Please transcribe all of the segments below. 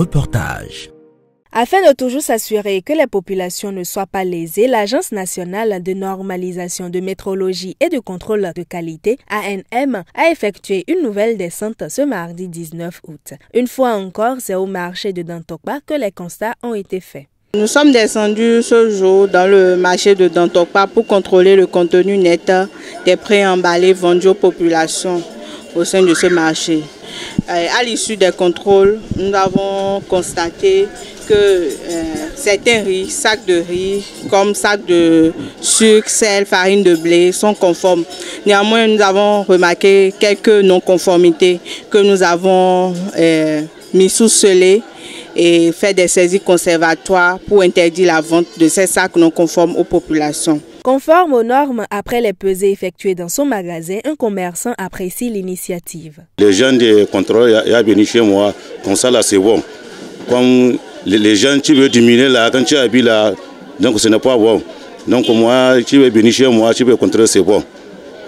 reportage. Afin de toujours s'assurer que les populations ne soient pas lésées, l'Agence nationale de normalisation de métrologie et de contrôle de qualité, ANM, a effectué une nouvelle descente ce mardi 19 août. Une fois encore, c'est au marché de Dantokpa que les constats ont été faits. Nous sommes descendus ce jour dans le marché de Dantokpa pour contrôler le contenu net des préemballés vendus aux populations au sein de ce marché. À l'issue des contrôles, nous avons constaté que certains riz, sacs de riz, comme sacs de sucre, sel, farine de blé, sont conformes. Néanmoins, nous avons remarqué quelques non-conformités que nous avons mis sous scellé et fait des saisies conservatoires pour interdire la vente de ces sacs non conformes aux populations. Conforme aux normes, après les pesées effectuées dans son magasin, un commerçant apprécie l'initiative. Les gens de contrôle sont venus chez moi, comme ça là c'est bon. Comme les gens qui veulent diminuer là, quand tu habilles là, donc ce n'est pas bon. Donc moi, tu veux venir chez moi, tu veux contrôler, c'est bon.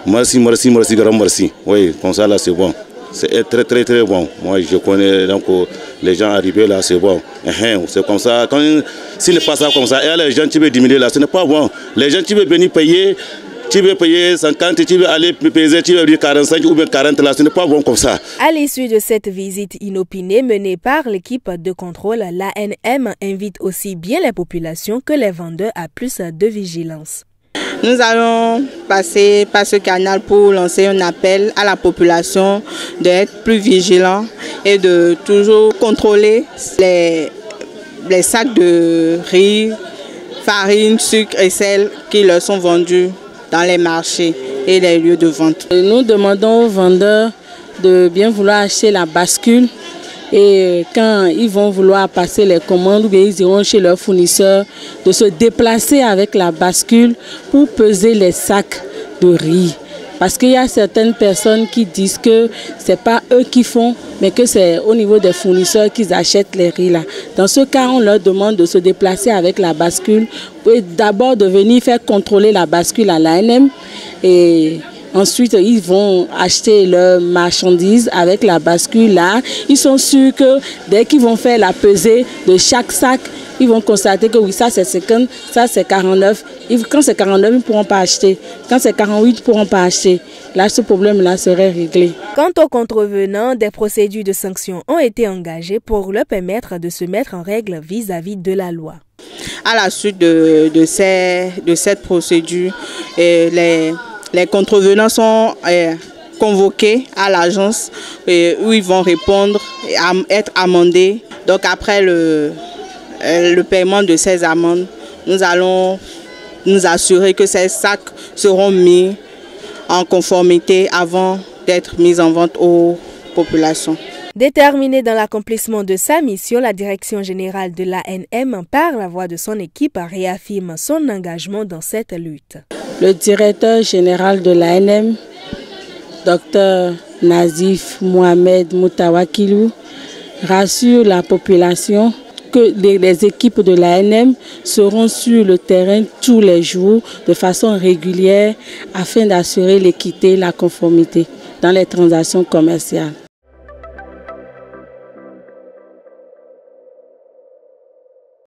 Merci, merci, merci, grand merci. Oui, comme ça là c'est bon. C'est très très très bon. Moi je connais donc les gens arrivés là, c'est bon. C'est comme ça. S'il n'est pas ça comme ça, et les gens qui veulent diminuer là, ce n'est pas bon. Les gens qui veulent venir payer, tu veux payer 50, tu veux aller payer, tu veux dire 45 ou bien 40 là, ce n'est pas bon comme ça. À l'issue de cette visite inopinée menée par l'équipe de contrôle, l'ANM invite aussi bien les populations que les vendeurs à plus de vigilance. Nous allons passer par ce canal pour lancer un appel à la population d'être plus vigilants et de toujours contrôler les sacs de riz, farine, sucre et sel qui leur sont vendus dans les marchés et les lieux de vente. Nous demandons aux vendeurs de bien vouloir acheter la bascule. Et quand ils vont vouloir passer les commandes ou bien ils iront chez leur fournisseur, de se déplacer avec la bascule pour peser les sacs de riz. Parce qu'il y a certaines personnes qui disent que ce n'est pas eux qui font, mais que c'est au niveau des fournisseurs qu'ils achètent les riz là. Dans ce cas, on leur demande de se déplacer avec la bascule et d'abord de venir faire contrôler la bascule à l'ANM. Et ensuite, ils vont acheter leurs marchandises avec la bascule là. Ils sont sûrs que dès qu'ils vont faire la pesée de chaque sac, ils vont constater que oui, ça c'est 50, ça c'est 49. Quand c'est 49, ils ne pourront pas acheter. Quand c'est 48, ils ne pourront pas acheter. Là, ce problème-là serait réglé. Quant aux contrevenants, des procédures de sanctions ont été engagées pour leur permettre de se mettre en règle vis-à-vis de la loi. À la suite de cette procédure, les contrevenants sont convoqués à l'agence où ils vont répondre, être amendés. Donc après le paiement de ces amendes, nous allons nous assurer que ces sacs seront mis en conformité avant d'être mis en vente aux populations. Déterminée dans l'accomplissement de sa mission, la Direction générale de l'ANM, par la voix de son équipe, réaffirme son engagement dans cette lutte. Le directeur général de l'ANM, Dr Nazif Mohamed Moutawakilou, rassure la population que les équipes de l'ANM seront sur le terrain tous les jours de façon régulière afin d'assurer l'équité et la conformité dans les transactions commerciales.